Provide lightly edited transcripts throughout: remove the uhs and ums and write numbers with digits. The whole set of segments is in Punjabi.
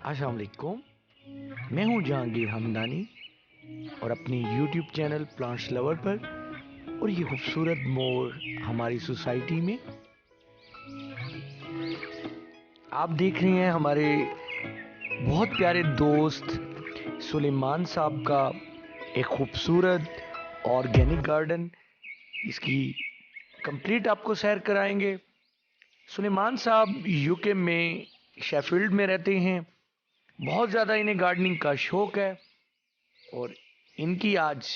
अस्सलाम वालेकुम। मैं हूं जहांगीर हमदानी और अपनी YouTube चैनल प्लांट्स लवर पर, और ये खूबसूरत मोर हमारी सोसाइटी में आप देख रहे हैं हमारे बहुत प्यारे दोस्त सुलेमान साहब का एक खूबसूरत ऑर्गेनिक गार्डन। इसकी कंप्लीट आपको सैर कराएंगे। सुलेमान साहब यूके में शेफील्ड में रहते हैं। बहुत ज़्यादा इन्हें गार्डनिंग का शौक़ है और इनकी आज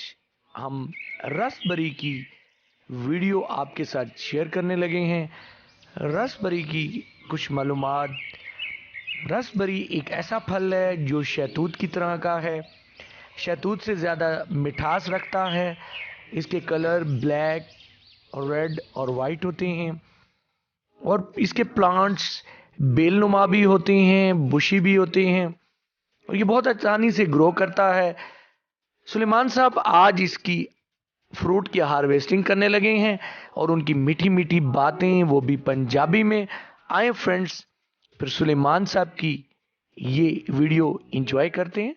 हम रसबेरी की वीडियो आपके साथ शेयर करने लगे हैं। रसबेरी की कुछ मालूमात। रसबेरी एक ऐसा फल है जो शहतूत की तरह का है। शहतूत से ज़्यादा मिठास रखता है। इसके कलर ब्लैक और रेड और वाइट होते हैं और इसके प्लांट्स बेलनुमा भी होते हैं, बुशी भी होते हैं और ये बहुत आसानी से ग्रो करता है। सुलेमान साहब आज इसकी फ्रूट की हार्वेस्टिंग करने लगे हैं और उनकी मीठी मीठी बातें, वो भी पंजाबी में। आए फ्रेंड्स, फिर सुलेमान साहब की ये वीडियो एंजॉय करते हैं।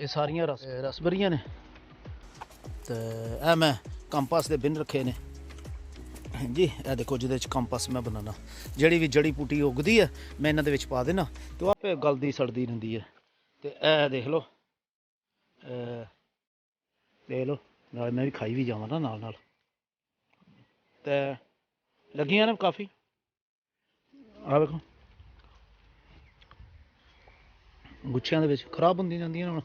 ਇਹ ਸਾਰੀਆਂ ਰਸਬੇਰੀਆਂ ਨੇ ਤੇ ਇਹ ਮੈਂ ਕੰਪਾਸ ਦੇ ਬਿਨ ਰੱਖੇ ਨੇ ਜੀ। ਇਹ ਦੇਖੋ ਜਿਹਦੇ ਵਿੱਚ ਕੰਪਾਸ ਮੈਂ ਬਣਾਉਣਾ, ਜਿਹੜੀ ਵੀ ਜੜੀ ਬੂਟੀ ਉਗਦੀ ਹੈ ਮੈਂ ਇਹਨਾਂ ਦੇ ਵਿੱਚ ਪਾ ਦੇਣਾ ਤੇ ਆਪੇ ਗਲਦੀ ਸੜਦੀ ਰਹਿੰਦੀ ਹੈ। ਤੇ ਇਹ ਦੇਖ ਲਓ, ਨਾਲ ਮੈਂ ਵੀ ਖਾਈ ਵੀ ਜਾਵਾਂ ਨਾ ਨਾਲ ਨਾਲ। ਤੇ ਲੱਗੀਆਂ ਨੇ ਕਾਫੀ, ਆ ਵੇਖੋ ਗੁੱਛਿਆਂ ਦੇ ਵਿੱਚ ਖਰਾਬ ਹੁੰਦੀਆਂ ਜਾਂਦੀਆਂ ਹੁਣ।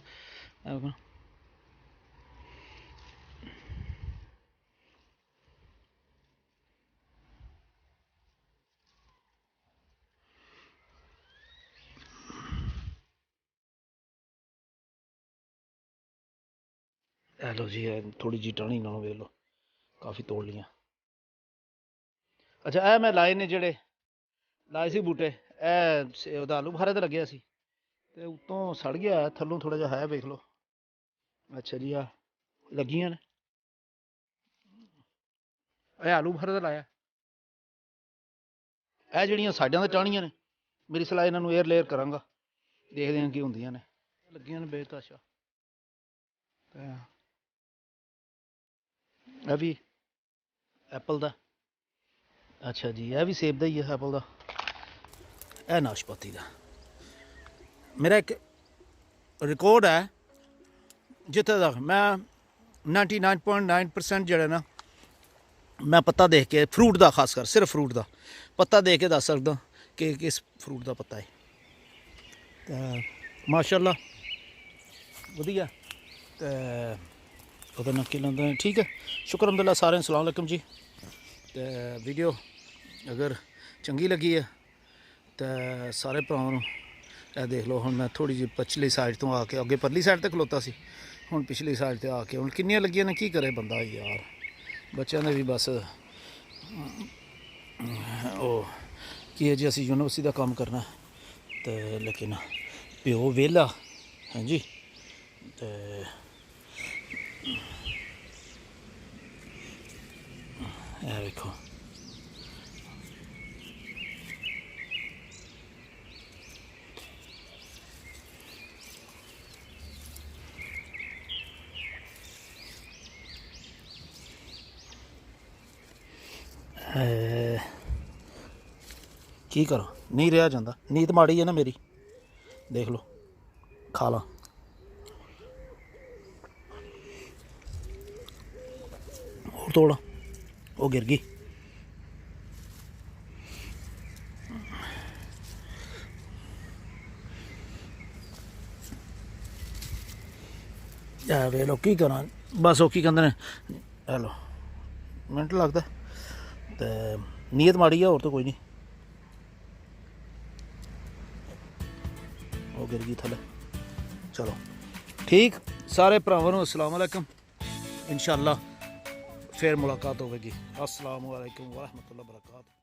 ਇਹ ਲਓ ਜੀ, ਇਹ ਥੋੜੀ ਜਿਹੀ ਟਾਹਣੀ ਨਾਲੋਂ ਵੇਖ ਲਓ ਕਾਫੀ ਤੋੜ ਲੀਆਂ। ਅੱਛਾ, ਇਹ ਮੈਂ ਲਾਏ ਨੇ, ਜਿਹੜੇ ਲਾਏ ਸੀ ਬੂਟੇ, ਇਹ ਉਹਦਾ ਆਲੂ ਬੁਖਾਰੇ ਤੇ ਲੱਗਿਆ ਸੀ ਤੇ ਉੱਤੋਂ ਸੜ ਗਿਆ, ਥੱਲੋਂ ਥੋੜਾ ਜਿਹਾ ਹੈ, ਵੇਖ ਲਓ। ਅੱਛਾ ਜੀ, ਆ ਲੱਗੀਆਂ ਨੇ, ਇਹ ਆਲੂ ਬੁਖਾਰੇ ਤੇ ਲਾਇਆ। ਇਹ ਜਿਹੜੀਆਂ ਸਾਈਡਾਂ ਤੇ ਟਾਹਣੀਆਂ ਨੇ, ਮੇਰੀ ਸਲਾਹ ਇਹਨਾਂ ਨੂੰ ਏਅਰ ਲੇਅਰ ਕਰਾਂਗਾ, ਦੇਖਦੇ ਹਾਂ ਕੀ ਹੁੰਦੀਆਂ ਨੇ। ਲੱਗੀਆਂ ਨੇ ਬੇਤਾਸ਼ਾ। ਤੇ ਇਹ ਵੀ ਐਪਲ ਦਾ। ਅੱਛਾ ਜੀ, ਇਹ ਵੀ ਸੇਬ ਦਾ ਹੀ ਹੈ, ਐਪਲ ਦਾ। ਇਹ ਨਾਸ਼ਪਾਤੀ ਦਾ। ਮੇਰਾ ਇੱਕ ਰਿਕਾਰਡ ਹੈ ਜਿੱਥੇ ਤੱਕ ਮੈਂ 99.9% ਜਿਹੜਾ ਨਾ, ਮੈਂ ਪੱਤਾ ਦੇਖ ਕੇ, ਫਰੂਟ ਦਾ ਖਾਸ ਕਰ, ਸਿਰਫ ਫਰੂਟ ਦਾ ਪੱਤਾ ਦੇਖ ਕੇ ਦੱਸ ਸਕਦਾ ਕਿ ਕਿਸ ਫਰੂਟ ਦਾ ਪੱਤਾ ਹੈ। ਤਾਂ ਮਾਸ਼ਾਅੱਲਾ ਵਧੀਆ। ਤੇ ਉਹਦਾ ਨਾਂ ਕੀ ਲੈਂਦਾ, ਠੀਕ ਹੈ, ਸ਼ੁਕਰ ਅਲਹਮਦੁਲਿਲਾ ਸਾਰਿਆਂ ਨੂੰ। ਸਲਾਮ ਅਲੈਕੁਮ ਜੀ। ਤੇ ਵੀਡੀਓ ਅਗਰ ਚੰਗੀ ਲੱਗੀ ਹੈ ਤਾਂ ਸਾਰੇ ਭਰਾਵਾਂ ਨੂੰ ਇਹ ਦੇਖ ਲਓ। ਹੁਣ ਮੈਂ ਥੋੜ੍ਹੀ ਜਿਹੀ ਪਛਲੀ ਸਾਈਡ ਤੋਂ ਆ ਕੇ, ਅੱਗੇ ਪਰਲੀ ਸਾਈਡ 'ਤੇ ਖਲੋਤਾ ਸੀ, ਹੁਣ ਪਿਛਲੀ ਸਾਈਡ 'ਤੇ ਆ ਕੇ, ਹੁਣ ਕਿੰਨੀਆਂ ਲੱਗੀਆਂ ਨੇ, ਕੀ ਕਰੇ ਬੰਦਾ ਯਾਰ। ਬੱਚਿਆਂ ਨੇ ਵੀ ਬਸ ਉਹ ਕੀ ਹੈ ਜੀ, ਅਸੀਂ ਯੂਨੀਵਰਸਿਟੀ ਦਾ ਕੰਮ ਕਰਨਾ ਤੇ ਲੇਕਿਨ ਪਿਓ ਵਿਹਲਾ। ਹਾਂਜੀ, ਤੇ ਇਹ ਵੇਖੋ, ਕੀ ਕਰਾਂ, ਨਹੀਂ ਰਿਹਾ ਜਾਂਦਾ। ਨੀਤ ਮਾੜੀ ਹੈ ਨਾ ਮੇਰੀ, ਦੇਖ ਲਓ, ਖਾ ਲਾ। ਹੋਰ ਤੋੜ, ਉਹ ਗਿਰ ਗਈ। ਇਹ ਵੇਖ ਲਓ, ਕੀ ਕਰਾਂ, ਬਸ ਉਹ ਕੀ ਕਹਿੰਦੇ ਨੇ, ਇਹ ਲਓ, ਮਿੰਟ ਲੱਗਦਾ ਤੇ ਨੀਅਤ ਮਾੜੀ ਆ, ਹੋਰ ਤਾਂ ਕੋਈ ਨਹੀਂ। ਉਹ ਗਿਰ ਗਈ ਥੱਲੇ। ਚਲੋ ਠੀਕ, ਸਾਰੇ ਭਰਾਵਾਂ ਨੂੰ अस्सलाम वालेकुम। इंशाअल्लाह फिर मुलाकात होगी। अस्सलाम वालेकुम व रहमतुल्लाहि व बरकातहू।